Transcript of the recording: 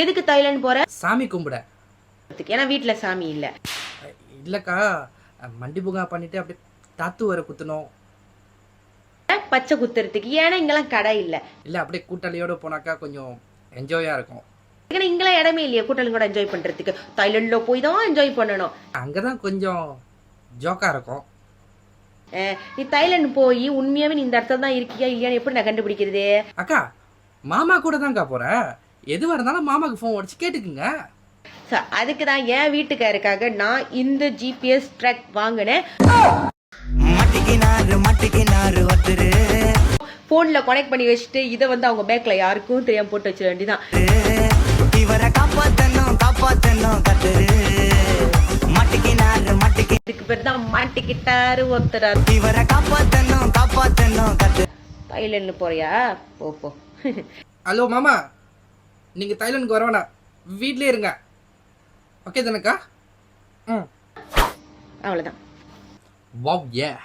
எதுக்கு தாய்லாந்து போற? சாமி கும்பிட. ஏன்னா வீட்டுல சாமி இல்ல. இல்லக்கா, மண்டி புகா பண்ணிட்டு அப்படியே தாத்து வர குத்தணும். பச்சை குத்துறதுக்கு. ஏன்னா இங்கெல்லாம் கடை இல்ல. இல்ல அப்படியே கூட்டாளியோட போனாக்கா கொஞ்சம் என்ஜாயா இருக்கும். ஏன்னா இங்கெல்லாம் இடமே இல்லையா கூட்டாளி கூட என்ஜாய் பண்றதுக்கு. தாய்லாந்துல போய் தான் என்ஜாய் பண்ணணும். அங்கதான் கொஞ்சம் ஜோக்கா இருக்கும். நீ தாய்லாந்து போய் உண்மையாவே நீ இந்த இடத்துல தான் இருக்கியா இல்லையான்னு எப்படி நான் கண்டுபிடிக்கிறது? அக்கா, மாமா கூட தான்க்கா போறேன். எதுவா இருந்தாலும் மாமாக்கு ஃபோன் அடிச்சு கேட்டுக்குங்க. அதுக்கு தான் என் வீட்டுக்காருக்காக நான் இந்த ஜிபிஎஸ் ட்ராக் வாங்கினேன். போன்ல கனெக்ட் பண்ணி வச்சுட்டு இதை வந்து அவங்க பேக்ல யாருக்கும் தெரியாம போட்டு வச்சிட வேண்டியதான். இதுக்கு பேர் தான் மாட்டிக்கிட்டாரு ஒருத்தர். தாய்லாந்து போறியா? போ. ஹலோ மாமா, நீங்க தாய்லாந்துக்கு வர வேணாம், வீட்லயே இருங்க. ஓகே தானக்கா? அவ்வளவுதான். Wow, yeah.